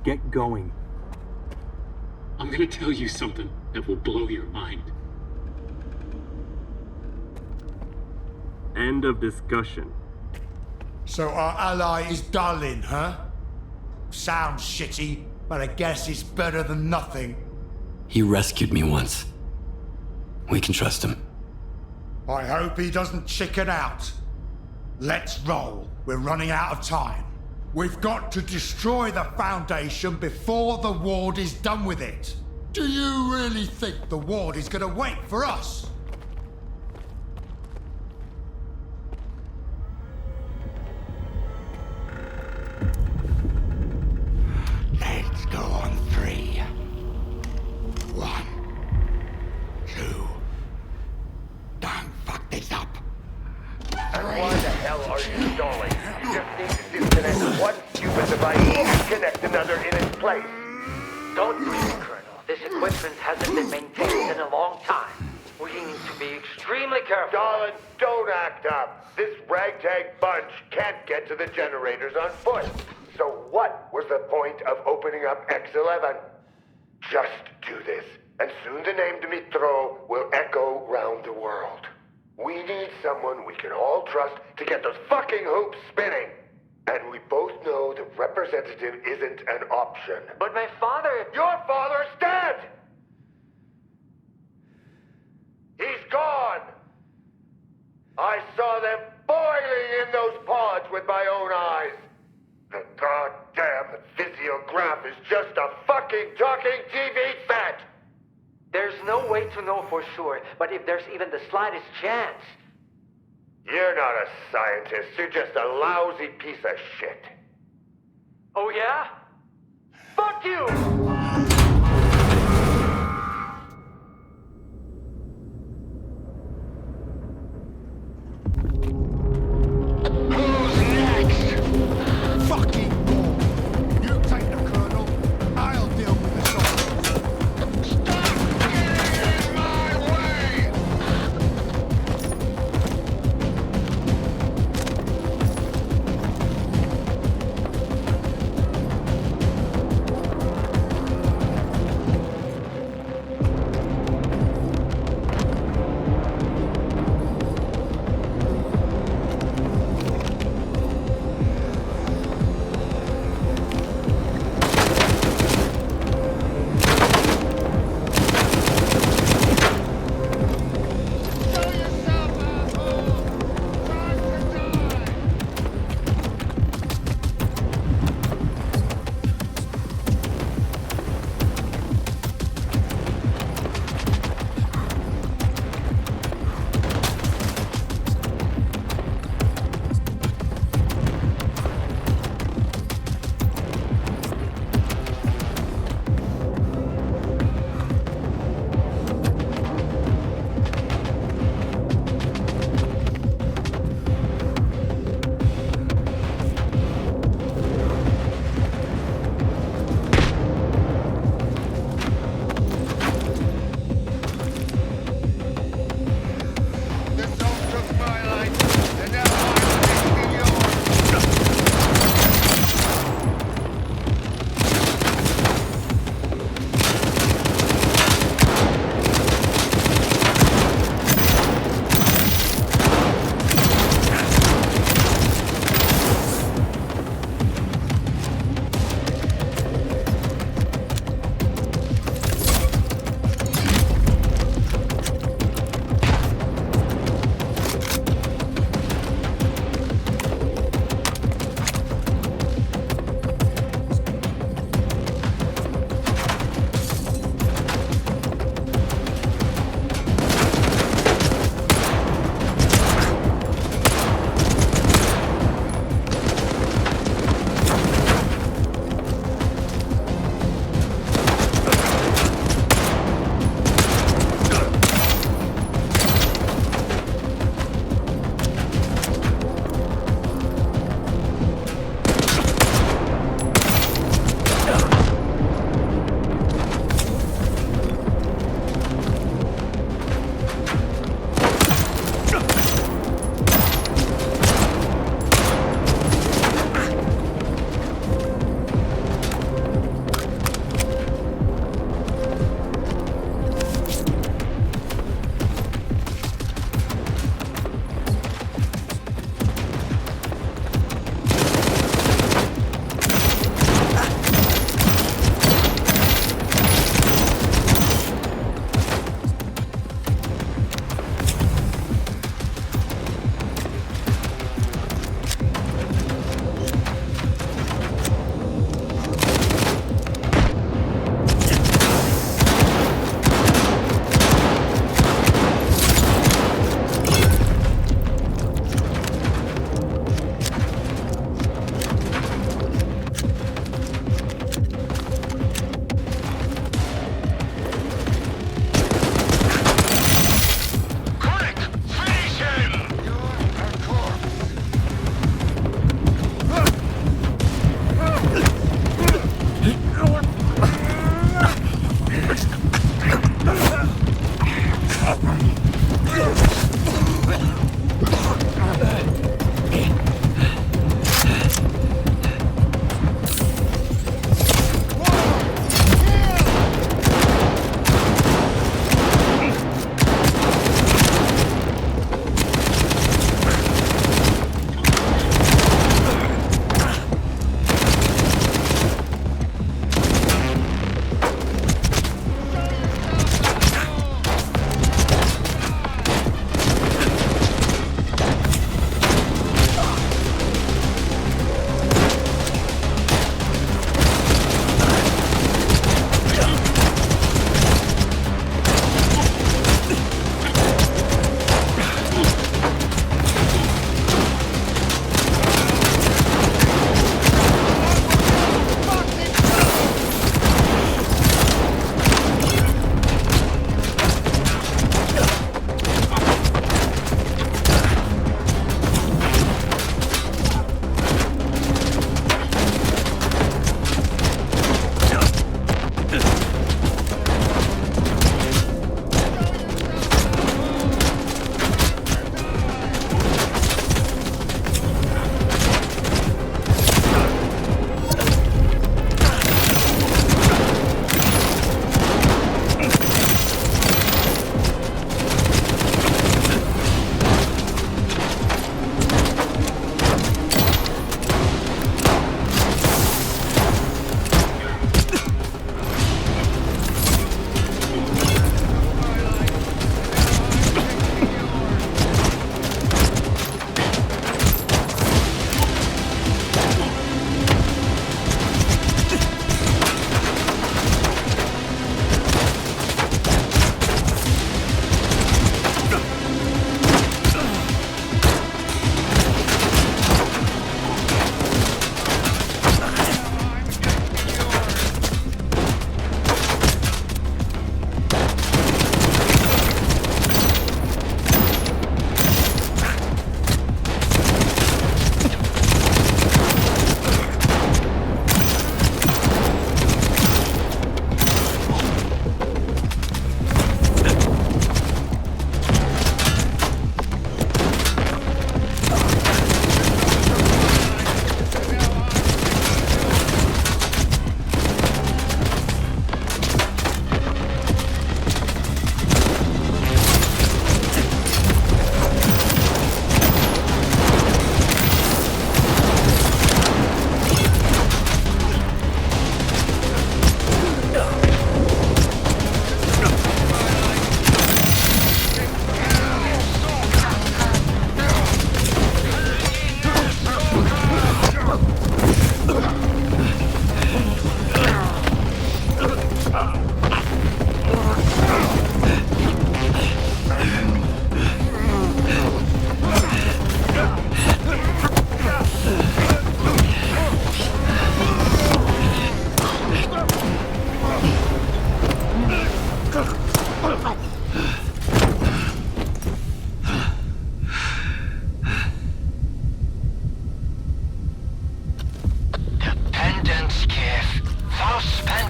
Get going. I'm gonna tell you something that will blow your mind. End of discussion. So our ally is Darlin, huh? Sounds shitty, but I guess it's better than nothing. He rescued me once. We can trust him. I hope he doesn't chicken out. Let's roll. We're running out of time. We've got to destroy the Foundation before the Ward is done with it. Do you really think the Ward is gonna wait for us? Let's go on 3. 1, 2. Don't fuck this up. Why the hell are you stalling? You just need to disconnect one stupid device and connect another in its place. Don't worry, Colonel. This equipment hasn't been maintained in a long time. We need to be extremely careful. Darlin, don't act up. This ragtag bunch can't get to the generators on foot. So what was the point of opening up X11? Just do this, and soon the name Dmitro will echo round the world. We need someone we can all trust to get those fucking hoops spinning. And we both know the representative isn't an option. But my father... Your father's dead! He's gone! I saw them boiling in those pods with my own eyes. The goddamn physiograph is just a fucking talking TV set! There's no way to know for sure, but if there's even the slightest chance... You're not a scientist, you're just a lousy piece of shit. Oh yeah? Fuck you!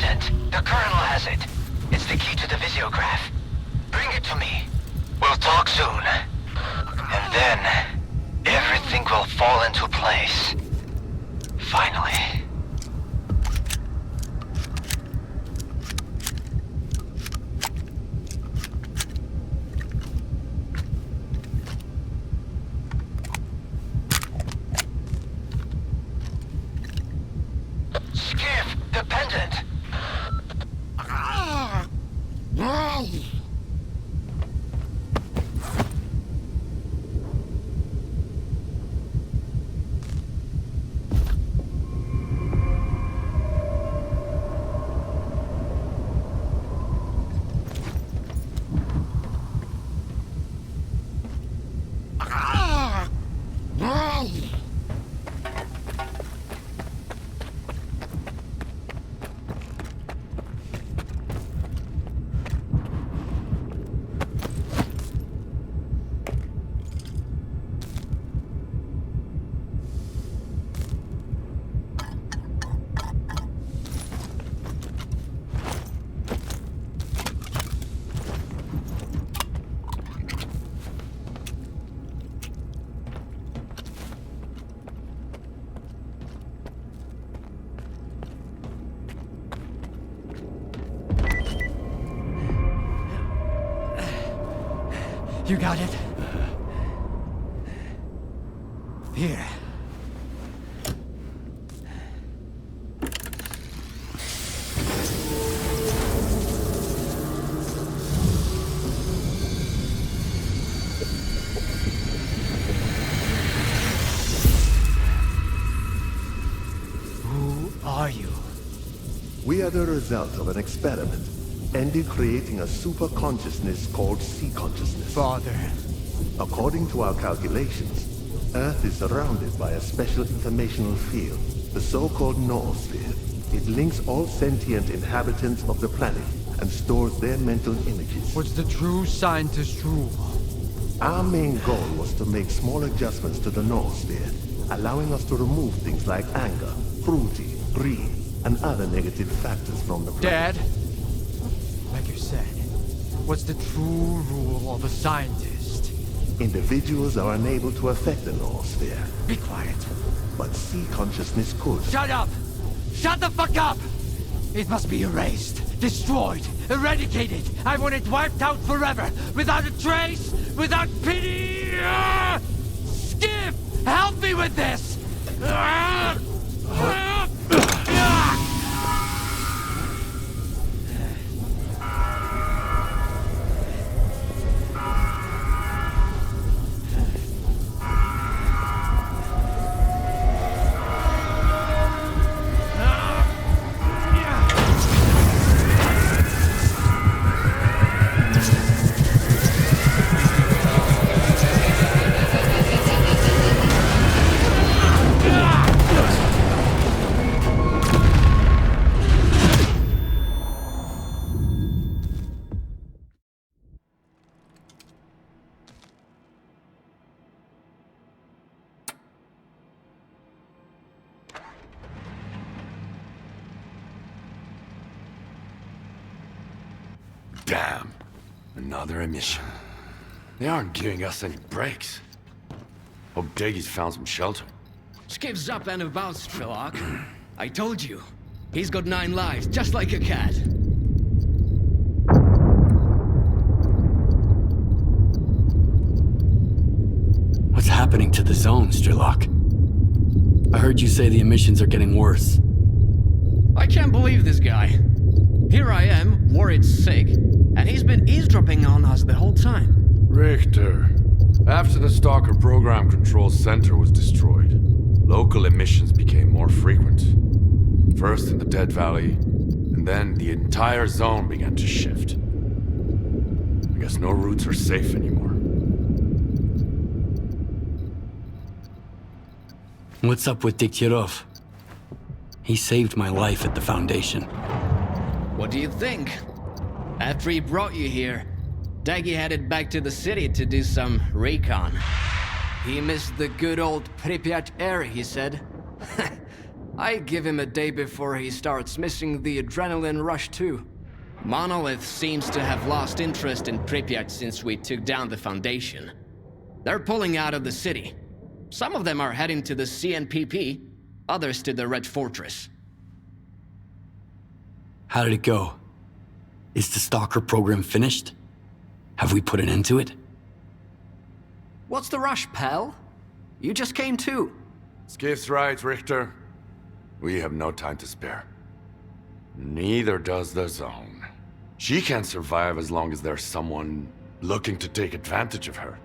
Dependent, the Colonel has it. It's the key to the visiograph. Bring it to me. We'll talk soon. And then, everything will fall into place. Finally. Skiff, Dependent. You got it? Here. Who are you? We are the result of an experiment, ended creating a super consciousness called sea consciousness. Father. According to our calculations, Earth is surrounded by a special informational field, the so-called noosphere. It links all sentient inhabitants of the planet and stores their mental images. What's the true scientist rule? Our main goal was to make small adjustments to the noosphere, allowing us to remove things like anger, cruelty, greed, and other negative factors from the planet. Dad? Like you said, what's the true rule of a scientist? Individuals are unable to affect the noosphere, Be quiet. but sea consciousness could. Shut up! Shut the fuck up! It must be erased, destroyed, eradicated. I want it wiped out forever, without a trace, without pity! Skiff! Help me with this! Damn. Another emission. They aren't giving us any breaks. Hope Deggy's found some shelter. Skiff's up and about, S.T.A.L.K.E.R. I told you. He's got 9 lives, just like a cat. What's happening to the zone, S.T.A.L.K.E.R? I heard you say the emissions are getting worse. I can't believe this guy. Here I am, worried sick, and he's been eavesdropping on us the whole time. Richter, after the S.T.A.L.K.E.R program control center was destroyed, local emissions became more frequent. First in the Dead Valley, and then the entire zone began to shift. I guess no routes are safe anymore. What's up with Degtyaryov? He saved my life at the Foundation. What do you think? After he brought you here, Daggy headed back to the city to do some recon. He missed the good old Pripyat air, he said. I give him a day before he starts missing the adrenaline rush too. Monolith seems to have lost interest in Pripyat since we took down the Foundation. They're pulling out of the city. Some of them are heading to the CNPP, others to the Red Fortress. How did it go? Is the S.T.A.L.K.E.R program finished? Have we put an end to it? What's the rush, pal? You just came too. Skiff's right, Richter. We have no time to spare. Neither does the Zone. She can't survive as long as there's someone looking to take advantage of her.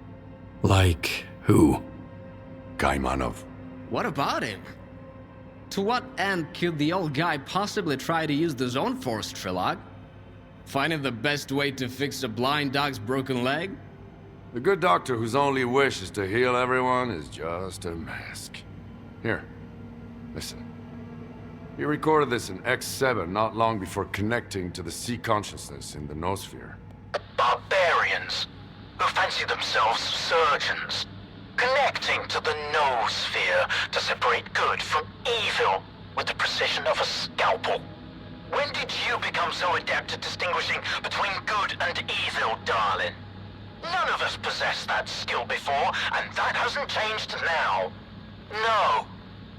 Like who? Kaimanov. What about him? To what end could the old guy possibly try to use the Zone Force, Trilog? Finding the best way to fix a blind dog's broken leg? The good doctor whose only wish is to heal everyone is just a mask. Here, listen. He recorded this in X7 not long before connecting to the sea consciousness in the noosphere. Barbarians who fancy themselves surgeons, connecting to the noosphere to separate good from evil with the precision of a scalpel. When did you become so adept at distinguishing between good and evil, darling? None of us possessed that skill before, and that hasn't changed now. No.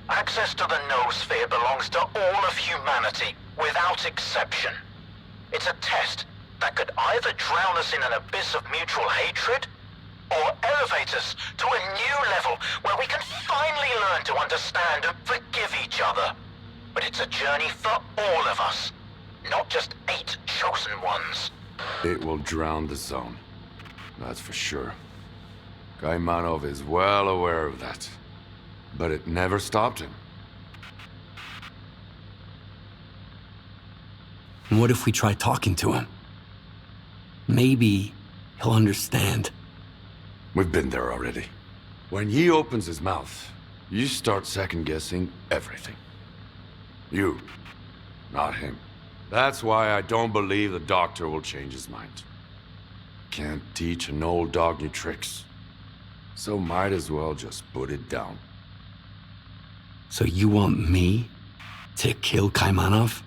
Access to the noosphere belongs to all of humanity, without exception. It's a test that could either drown us in an abyss of mutual hatred, or elevate us to a new level where we can finally learn to understand and forgive each other. But it's a journey for all of us, not just 8 chosen ones. It will drown the Zone. That's for sure. Kaimanov is well aware of that. But it never stopped him. And what if we try talking to him? Maybe he'll understand. We've been there already. When he opens his mouth, you start second-guessing everything. You, not him. That's why I don't believe the doctor will change his mind. Can't teach an old dog new tricks. So might as well just put it down. So you want me to kill Kaimanov?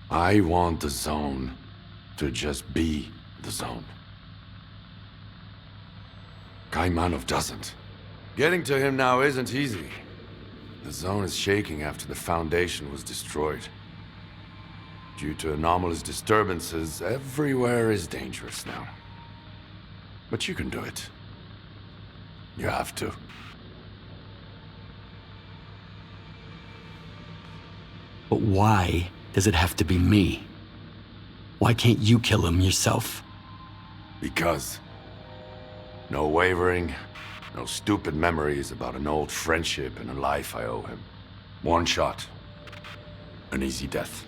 I want the Zone to just be the Zone. Kaimanov doesn't. Getting to him now isn't easy. The Zone is shaking after the Foundation was destroyed. Due to anomalous disturbances, everywhere is dangerous now. But you can do it. You have to. But why does it have to be me? Why can't you kill him yourself? Because. No wavering, no stupid memories about an old friendship and a life I owe him. One shot. An easy death.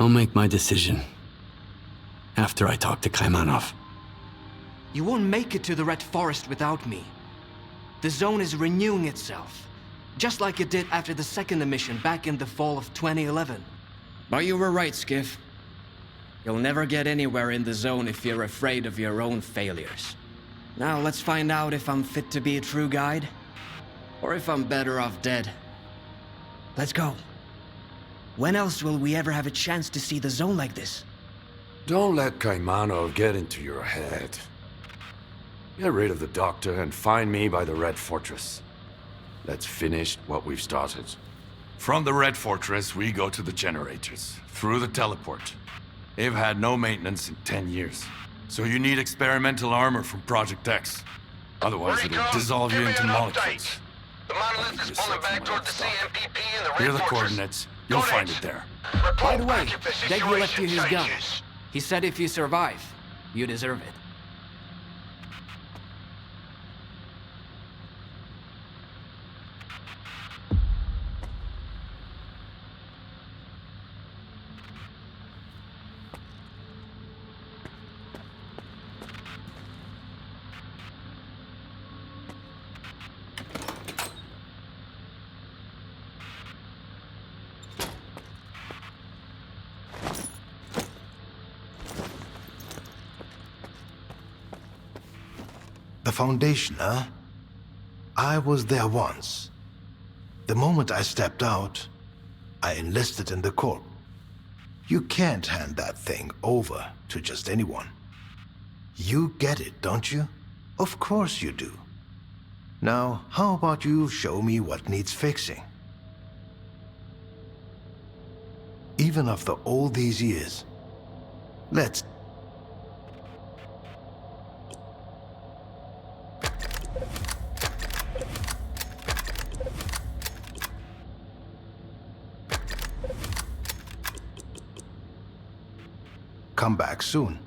I'll make my decision after I talk to Kaimanov. You won't make it to the Red Forest without me. The Zone is renewing itself, just like it did after the second emission back in the fall of 2011. But you were right, Skiff. You'll never get anywhere in the Zone if you're afraid of your own failures. Now let's find out if I'm fit to be a true guide, or if I'm better off dead. Let's go. When else will we ever have a chance to see the Zone like this? Don't let Kaimanov get into your head. Get rid of the doctor and find me by the Red Fortress. Let's finish what we've started. From the Red Fortress, we go to the generators, through the teleport. They've had no maintenance in 10 years. So you need experimental armor from Project X. Otherwise, it'll dissolve you into molecules. The monolith is pulling back toward the CNPP and the Red Here are the Fortress. coordinates. You'll find it there. By the way, Deggy left you his gun. He said if you survive, you deserve it. The Foundation, huh? I was there once. The moment I stepped out, I enlisted in the Corps. You can't hand that thing over to just anyone. You get it, don't you? Of course you do. Now, how about you show me what needs fixing? Even after all these years, let's... Come back soon.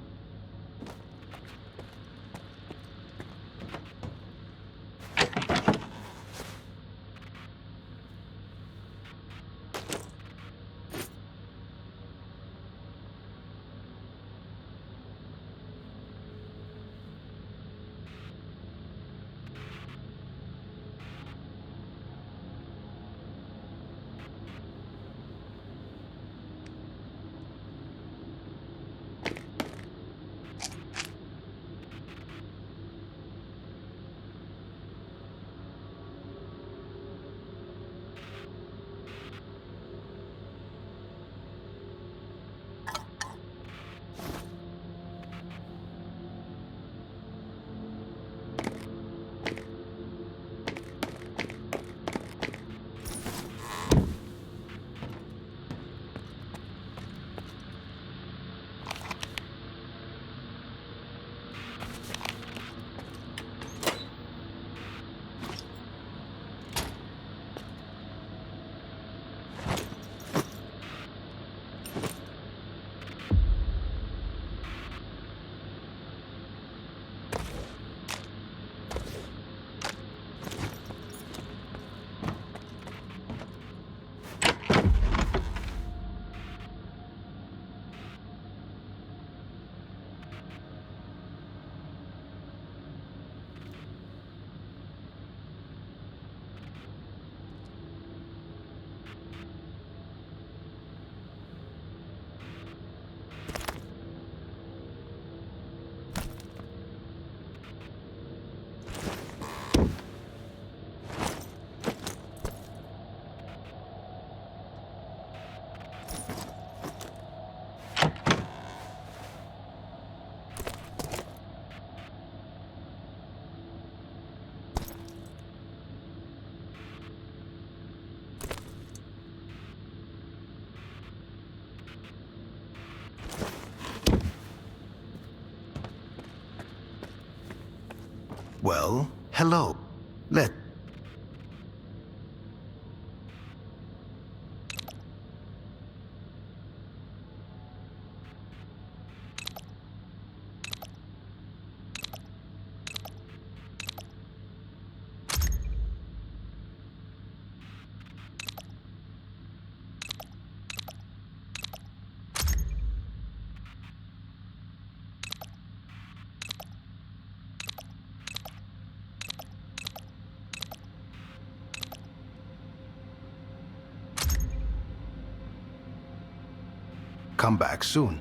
Well, hello. Come back soon.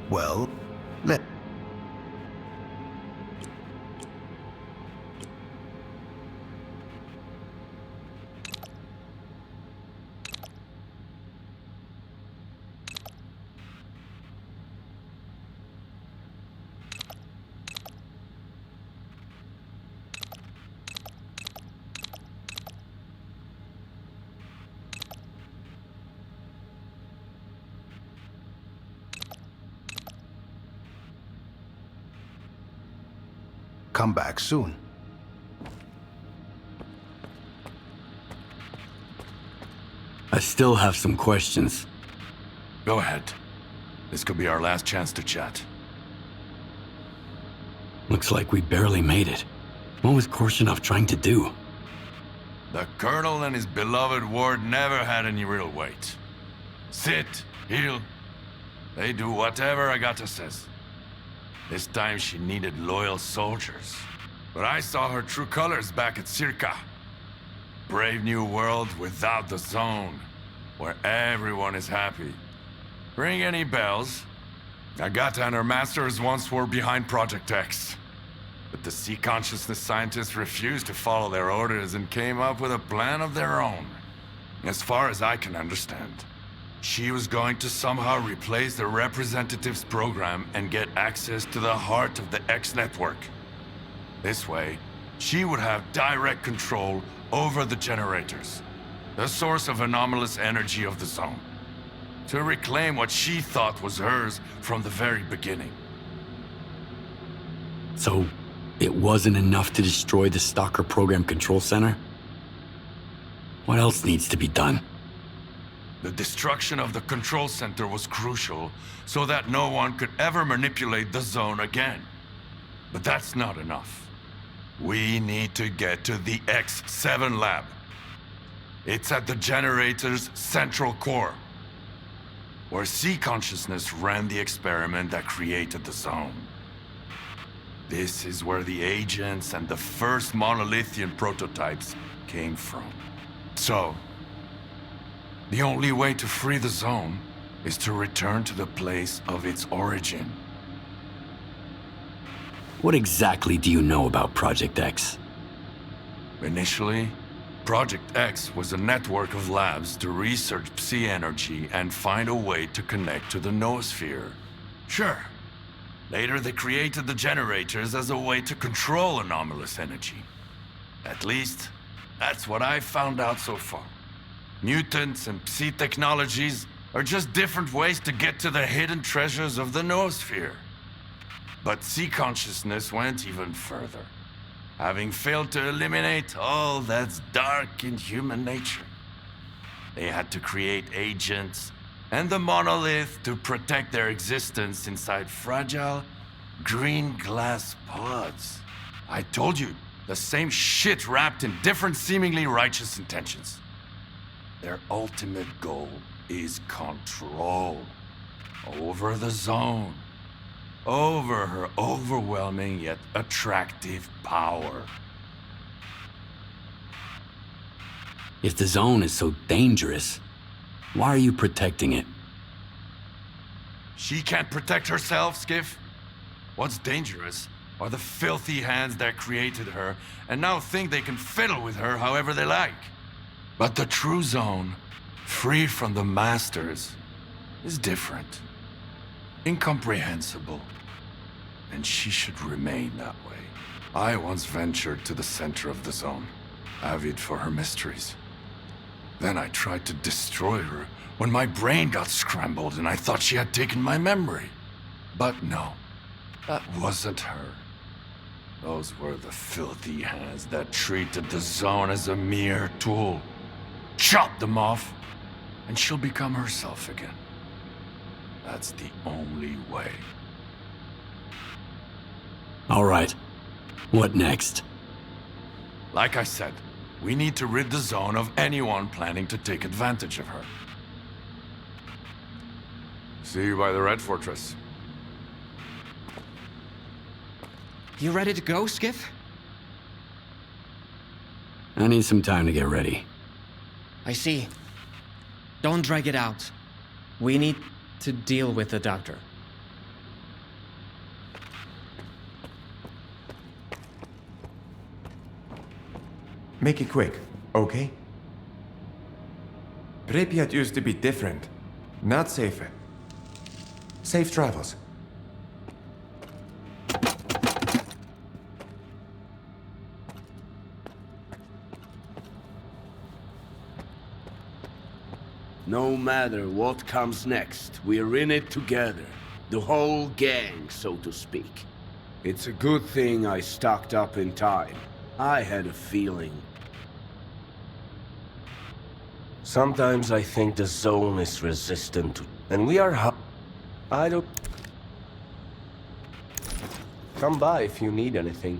Well, let... Come back soon. I still have some questions. Go ahead. This could be our last chance to chat. Looks like we barely made it. What was Korshunov trying to do? The Colonel and his beloved ward never had any real weight. Sit, heal. They do whatever Agata says. This time she needed loyal soldiers. But I saw her true colors back at S.T.A.L.K.E.R. Brave new world without the zone, where everyone is happy. Ring any bells? Agata and her masters once were behind Project X. But the sea consciousness scientists refused to follow their orders and came up with a plan of their own. As far as I can understand, she was going to somehow replace the representatives program and get access to the heart of the X network. This way, she would have direct control over the generators, the source of anomalous energy of the zone, to reclaim what she thought was hers from the very beginning. So, it wasn't enough to destroy the S.T.A.L.K.E.R program control center? What else needs to be done? The destruction of the control center was crucial, so that no one could ever manipulate the zone again. But that's not enough. We need to get to the X7 lab. It's at the generator's central core, where sea consciousness ran the experiment that created the zone. This is where the agents and the first monolithian prototypes came from. So, the only way to free the zone is to return to the place of its origin. What exactly do you know about Project X? Initially, Project X was a network of labs to research psi energy and find a way to connect to the noosphere. Sure. Later, they created the generators as a way to control anomalous energy. At least, that's what I've found out so far. Mutants and psi technologies are just different ways to get to the hidden treasures of the noosphere. But sea consciousness went even further, having failed to eliminate all that's dark in human nature. They had to create agents and the monolith to protect their existence inside fragile, green glass pods. I told you, the same shit wrapped in different seemingly righteous intentions. Their ultimate goal is control over the zone, over her overwhelming yet attractive power. If the zone is so dangerous, why are you protecting it? She can't protect herself, Skiff. What's dangerous are the filthy hands that created her and now think they can fiddle with her however they like. But the true zone, free from the masters, is different, incomprehensible, and she should remain that way. I once ventured to the center of the zone, avid for her mysteries. Then I tried to destroy her when my brain got scrambled and I thought she had taken my memory. But no, that wasn't her. Those were the filthy hands that treated the zone as a mere tool. Chop them off, and she'll become herself again. That's the only way. All right. What next? Like I said, we need to rid the zone of anyone planning to take advantage of her. See you by the Red Fortress. You ready to go, Skiff? I need some time to get ready. I see. Don't drag it out. We need to deal with the doctor. Make it quick, okay? Pripyat used to be different. Not safer. Safe travels. No matter what comes next, we're in it together. The whole gang, so to speak. It's a good thing I stocked up in time. I had a feeling. Sometimes I think the zone is resistant to... And we are I don't... Come by if you need anything.